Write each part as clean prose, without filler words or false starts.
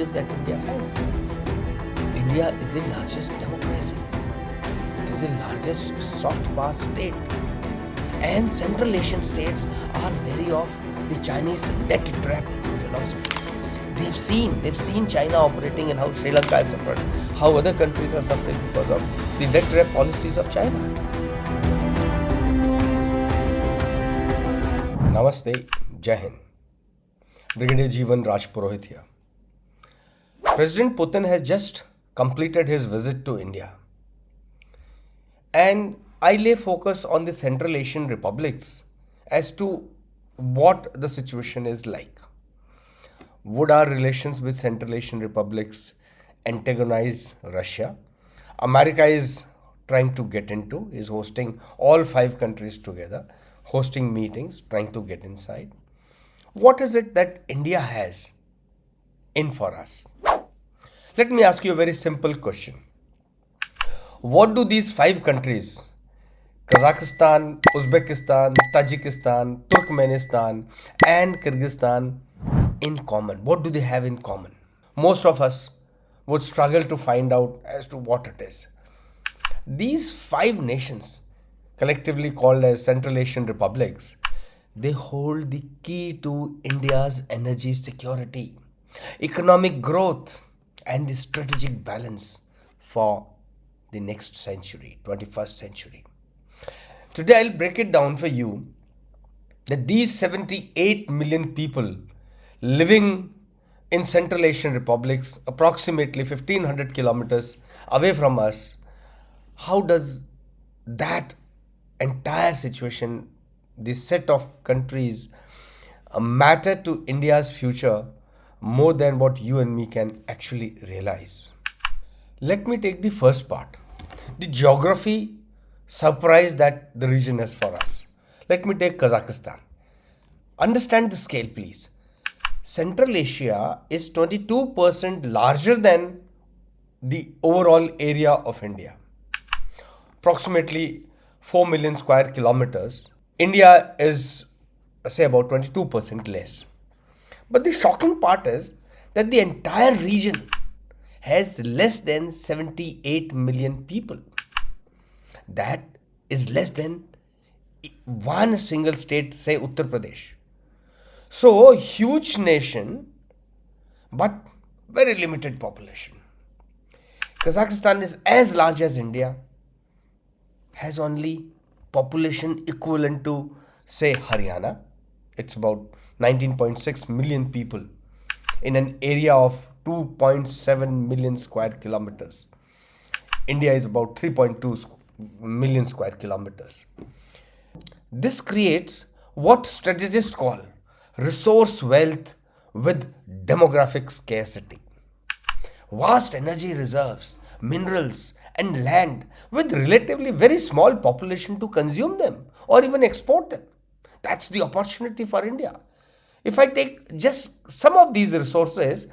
advantages that India has. India is the largest democracy. It is the largest soft power state. And Central Asian states are wary of the Chinese debt trap philosophy. They've seen China operating and how Sri Lanka has suffered, how other countries are suffering because of the debt trap policies of China. Namaste, Jai Hind. Brigadier Jeevan Rajpurohit here. President Putin has just completed his visit to India. And I lay focus on the Central Asian republics as to what the situation is like. Would our relations with Central Asian republics antagonize Russia? America is trying to get into, is hosting all 5 countries together, hosting meetings, trying to get inside. What is it that India has in for us? Let me ask you a very simple question. What do these 5 countries, Kazakhstan, Uzbekistan, Tajikistan, Turkmenistan, and Kyrgyzstan, in common? What do they have in common? Most of us would struggle to find out as to what it is. These 5 nations, collectively called as Central Asian republics, they hold the key to India's energy security, economic growth, and the strategic balance for the next century, 21st century. Today I'll break it down for you that these 78 million people living in Central Asian republics, approximately 1500 kilometers away from us, how does that entire situation, this set of countries, matter to India's future more than what you and me can actually realize? Let me take the first part. The geography surprise that the region has for us. Let me take Kazakhstan. Understand the scale, please. Central Asia is 22% larger than the overall area of India. Approximately 4 million square kilometers. India is, say, about 22% less. But the shocking part is that the entire region has less than 78 million people. That is less than one single state, say Uttar Pradesh. So, huge nation, but very limited population. Kazakhstan is as large as India, has only population equivalent to, say, Haryana. It's about 19.6 million people in an area of 2.7 million square kilometers. India is about 3.2 million square kilometers. This creates what strategists call resource wealth with demographic scarcity. Vast energy reserves, minerals, and land with relatively very small population to consume them or even export them. That's the opportunity for India. If I take just some of these resources,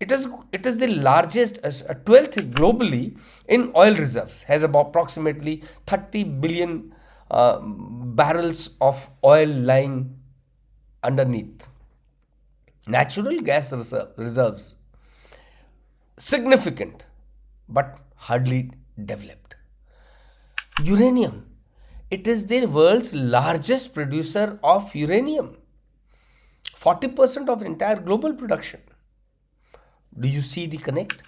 it is the largest, 12th globally in oil reserves, has about approximately 30 billion barrels of oil lying underneath. Natural gas reserves, significant, but hardly developed. Uranium, it is the world's largest producer of uranium. 40% of entire global production. Do you see the connect?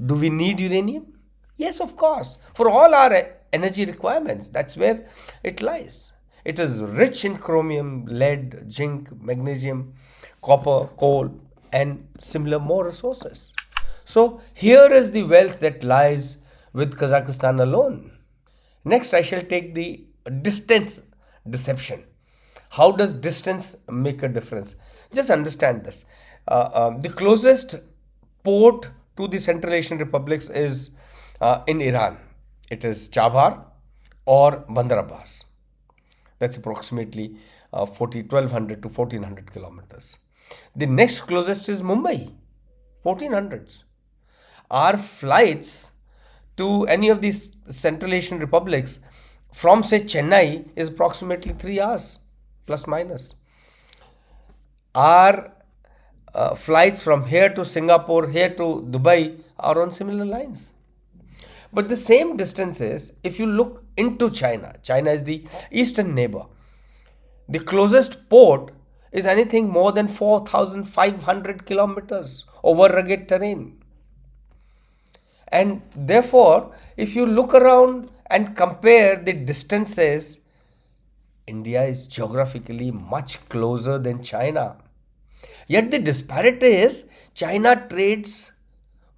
Do we need uranium? Yes, of course. For all our energy requirements, that's where it lies. It is rich in chromium, lead, zinc, magnesium, copper, coal, and similar more resources. So here is the wealth that lies with Kazakhstan alone. Next, I shall take the distance deception. How does distance make a difference? Just understand this. The closest port to the Central Asian republics is in Iran. It is Chabhar or Bandar Abbas. That's approximately 1200 to 1400 kilometers. The next closest is Mumbai, 1400s. Our flights to any of these Central Asian republics from, say, Chennai is approximately 3 hours plus minus. Our flights from here to Singapore, here to Dubai are on similar lines. But the same distances, if you look into China, China is the eastern neighbor. The closest port is anything more than 4,500 kilometers over rugged terrain. And therefore, if you look around and compare the distances, India is geographically much closer than China. Yet the disparity is China trades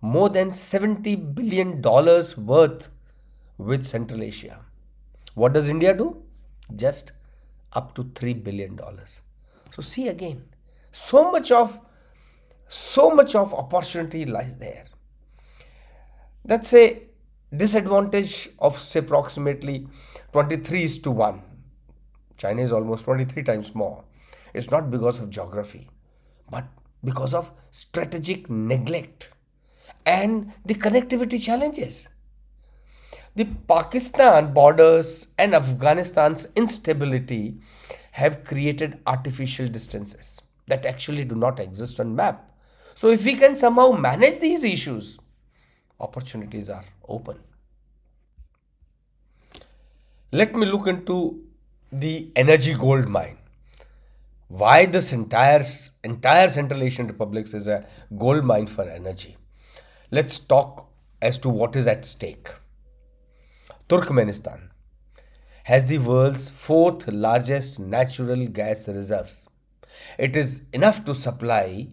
more than $70 billion worth with Central Asia. What does India do? Just up to $3 billion. So see again, so much of opportunity lies there. That's a disadvantage of say approximately 23:1. China is almost 23 times more. It's not because of geography, but because of strategic neglect and the connectivity challenges. The Pakistan borders and Afghanistan's instability have created artificial distances that actually do not exist on map. So if we can somehow manage these issues, opportunities are open. Let me look into the energy gold mine. Why this entire Central Asian republics is a gold mine for energy. Let's talk as to what is at stake. Turkmenistan has the world's fourth largest natural gas reserves. It is enough to supply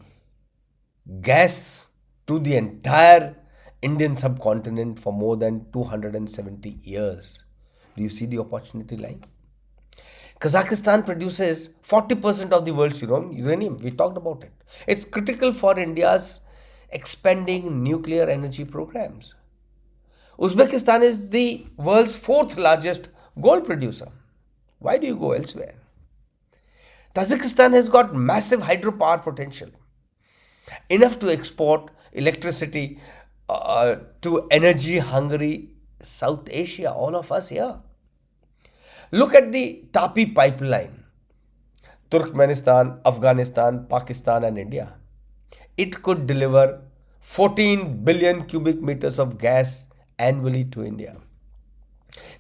gas to the entire Indian subcontinent for more than 270 years. Do you see the opportunity lying? Kazakhstan produces 40% of the world's uranium. We talked about it. It's critical for India's expanding nuclear energy programs. Uzbekistan is the world's fourth largest gold producer. Why do you go elsewhere? Tajikistan has got massive hydropower potential, enough to export electricity to energy hungry South Asia, all of us here. Look at the Tapi pipeline. Turkmenistan, Afghanistan, Pakistan and India. It could deliver 14 billion cubic meters of gas annually to India.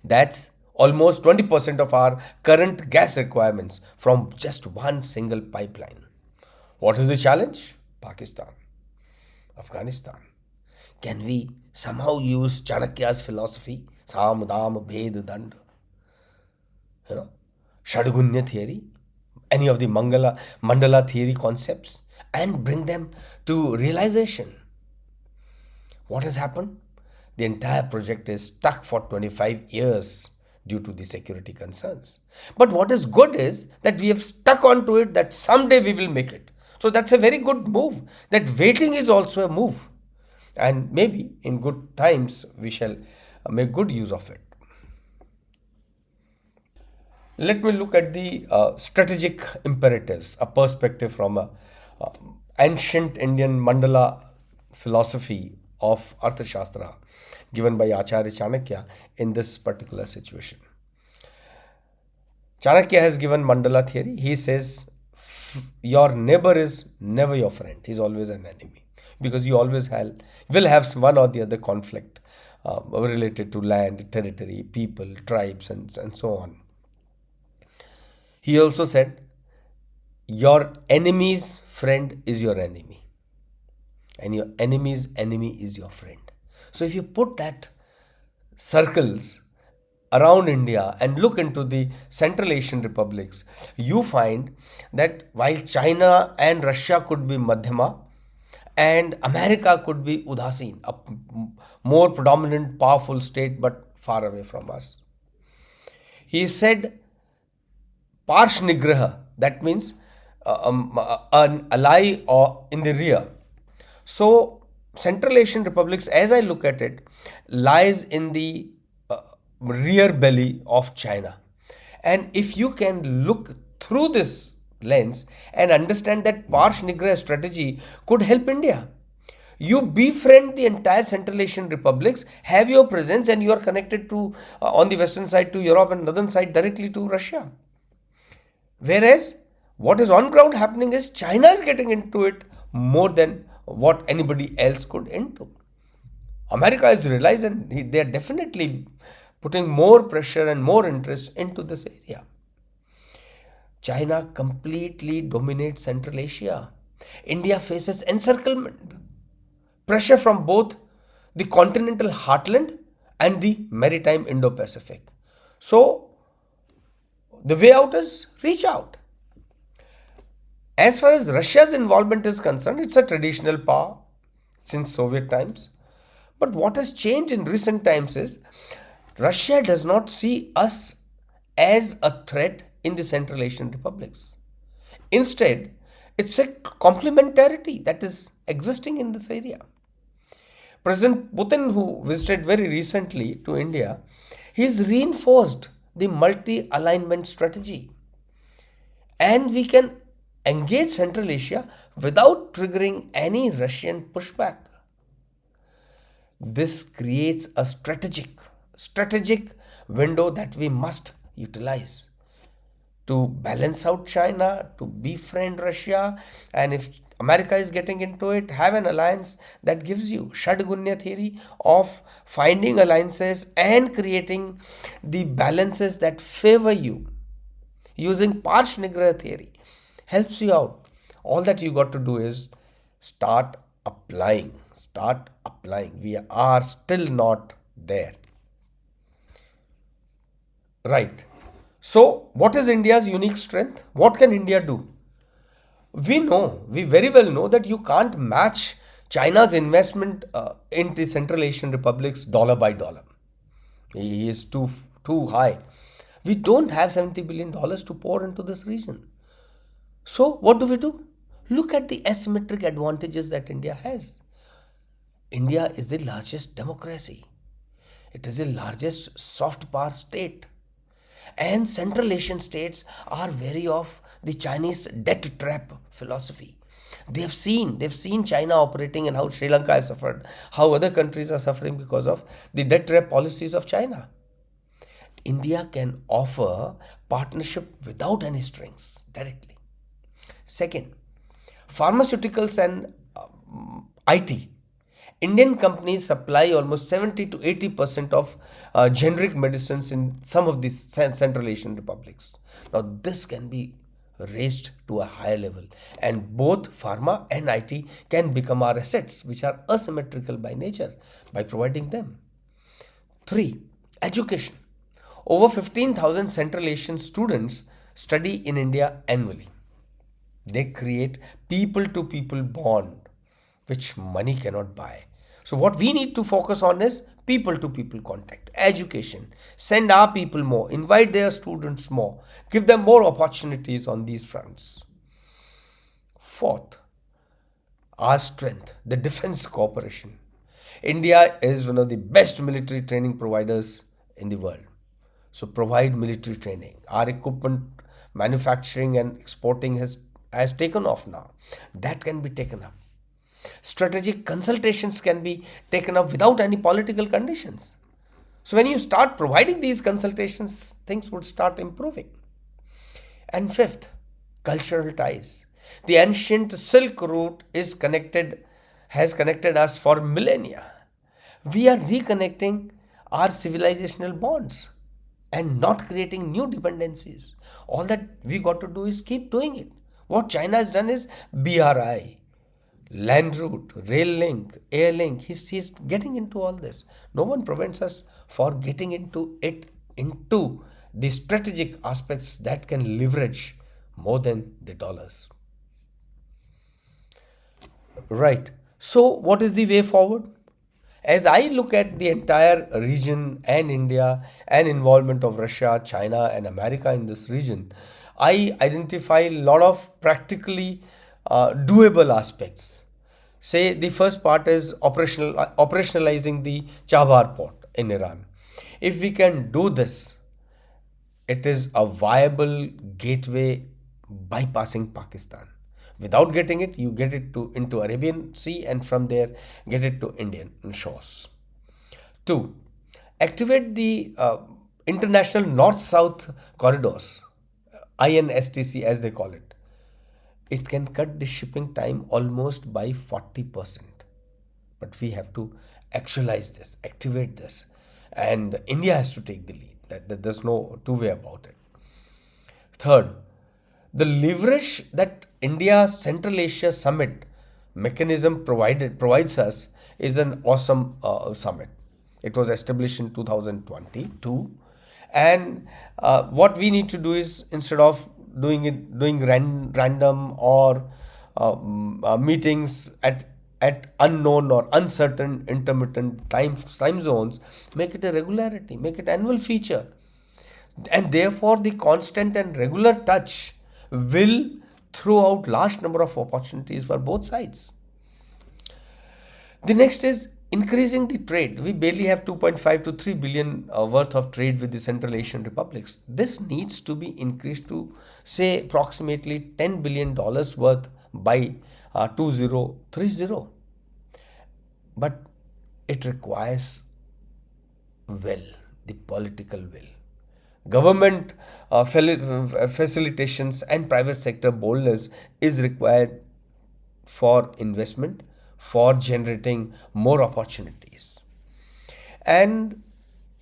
That's almost 20% of our current gas requirements from just one single pipeline. What is the challenge? Pakistan, Afghanistan. Can we somehow use Chanakya's philosophy, Sam, Dam, Bhed, Dand, Shadgunya theory, any of the Mandala theory concepts, and bring them to realization? What has happened? The entire project is stuck for 25 years due to the security concerns. But what is good is that we have stuck onto it that someday we will make it. So that's a very good move. That waiting is also a move. And maybe in good times we shall make good use of it. Let me look at the strategic imperatives, a perspective from a ancient Indian Mandala philosophy of Arthashastra given by Acharya Chanakya in this particular situation. Chanakya has given Mandala theory. He says your neighbor is never your friend. He's always an enemy because you always will have one or the other conflict related to land, territory, people, tribes and so on. He also said your enemy's friend is your enemy and your enemy's enemy is your friend. So if you put that circles around India and look into the Central Asian republics, you find that while China and Russia could be Madhyama and America could be Udasin, a more predominant, powerful state but far away from us. He said Parsh Nigraha, that means an ally or in the rear. So Central Asian republics, as I look at it, lies in the rear belly of China. And if you can look through this lens and understand that Parsh Nigraha strategy could help India. You befriend the entire Central Asian republics, have your presence and you are connected to, on the western side to Europe and northern side directly to Russia. Whereas what is on ground happening is China is getting into it more than what anybody else could into. America is realizing they are definitely putting more pressure and more interest into this area. China completely dominates Central Asia. India faces encirclement, pressure from both the continental heartland and the maritime Indo Pacific. So, the way out is reach out. As far as Russia's involvement is concerned, it's a traditional power since Soviet times. But what has changed in recent times is Russia does not see us as a threat in the Central Asian republics. Instead, it's a complementarity that is existing in this area. President Putin, who visited very recently to India, he has reinforced the multi alignment strategy. And we can engage Central Asia without triggering any Russian pushback. This creates a strategic window that we must utilize to balance out China, to befriend Russia, and if America is getting into it, have an alliance that gives you Shadgunya theory of finding alliances and creating the balances that favor you. Using Parsh-Nigra theory helps you out. All that you got to do is start applying. Start applying. We are still not there. Right. So, what is India's unique strength? What can India do? We very well know that you can't match China's investment in the Central Asian republics dollar by dollar. He is too high. We don't have $70 billion to pour into this region. So, what do? Look at the asymmetric advantages that India has. India is the largest democracy. It is the largest soft power state. And Central Asian states are wary of the Chinese debt trap philosophy. They've seen China operating and how Sri Lanka has suffered, how other countries are suffering because of the debt trap policies of China. India can offer partnership without any strings directly. Second, pharmaceuticals and IT. Indian companies supply almost 70 to 80% of generic medicines in some of these Central Asian republics. Now, this can be raised to a higher level, and both pharma and IT can become our assets, which are asymmetrical by nature, by providing them. 3. Education. Over 15,000 Central Asian students study in India annually. They create people to people bond which money cannot buy. So, what we need to focus on is people to people contact, education. Send our people more, invite their students more, give them more opportunities on these fronts. Fourth, our strength, the defense cooperation. India is one of the best military training providers in the world. So, provide military training. Our equipment manufacturing and exporting has taken off now. That can be taken up. Strategic consultations can be taken up without any political conditions. So, when you start providing these consultations, things would start improving. And fifth, cultural ties. The ancient Silk Route has connected us for millennia. We are reconnecting our civilizational bonds and not creating new dependencies. All that we got to do is keep doing it. What China has done is BRI, land route, rail link, air link. He's getting into all this. No one prevents us for getting into the strategic aspects that can leverage more than the dollars. Right. So, what is the way forward? As I look at the entire region and India and involvement of Russia, China, and America in this region, I identify a lot of practically doable aspects. Say the first part is operationalizing the Chabahar port in Iran. If we can do this, it is a viable gateway bypassing Pakistan. Without getting it, you get it to into Arabian Sea and from there get it to Indian shores. 2. Activate the international north-south corridors, INSTC as they call it. it can cut the shipping time almost by 40%. But we have to actualize this, activate this, and India has to take the lead. There's no two way about it. Third, the leverage that India Central Asia Summit mechanism provides us is an awesome summit. It was established in 2022, and what we need to do is, instead of doing random or meetings at unknown or uncertain intermittent time zones, make it a regularity, make it annual feature, and therefore the constant and regular touch will throw out large number of opportunities for both sides. The next is increasing the trade. We barely have 2.5 to 3 billion worth of trade with the Central Asian republics. This needs to be increased to, say, approximately $10 billion worth by 2030. But it requires the political will. Government facilitations and private sector boldness is required for investment, for generating more opportunities. And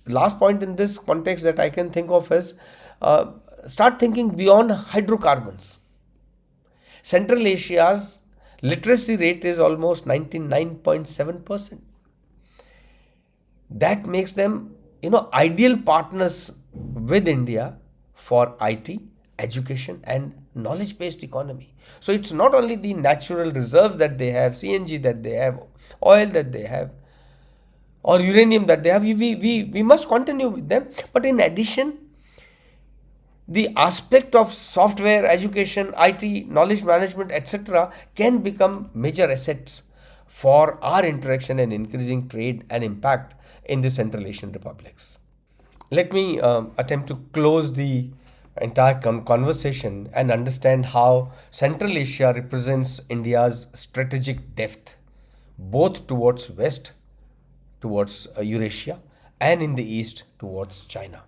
last point in this context that I can think of is, start thinking beyond hydrocarbons. Central Asia's literacy rate is almost 99.7%. That makes them, ideal partners with India for IT, education, and knowledge-based economy. So it's not only the natural reserves that they have, CNG that they have, oil that they have, or uranium that they have. We must continue with them. But in addition, the aspect of software, education, IT, knowledge management, etc. can become major assets for our interaction and increasing trade and impact in the Central Asian republics. Let me attempt to close the entire conversation and understand how Central Asia represents India's strategic depth, both towards West, towards Eurasia, and in the East, towards China.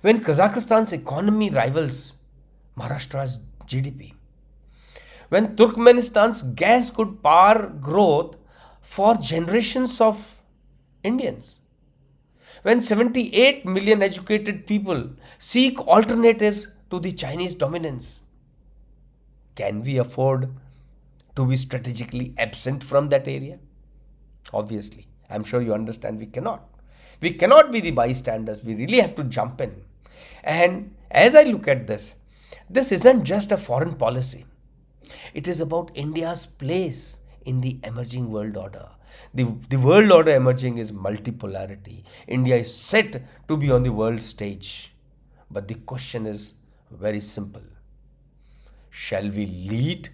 When Kazakhstan's economy rivals Maharashtra's GDP, when Turkmenistan's gas could power growth for generations of Indians, when 78 million educated people seek alternatives to the Chinese dominance, can we afford to be strategically absent from that area? Obviously, I'm sure you understand we cannot. We cannot be the bystanders. We really have to jump in. And as I look at this isn't just a foreign policy. It is about India's place in the emerging world order. The world order emerging is multipolarity. India is set to be on the world stage. But the question is very simple. Shall we lead,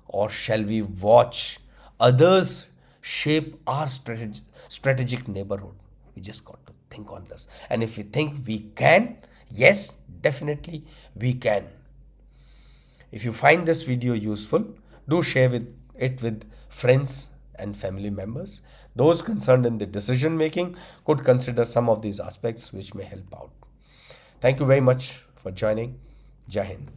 or shall we watch others shape our strategic neighborhood? We just got to think on this. And if we think we can, yes, definitely we can. If you find this video useful, do share it with friends and family members. Those concerned in the decision making could consider some of these aspects which may help out. Thank you very much for joining. Jai Hind.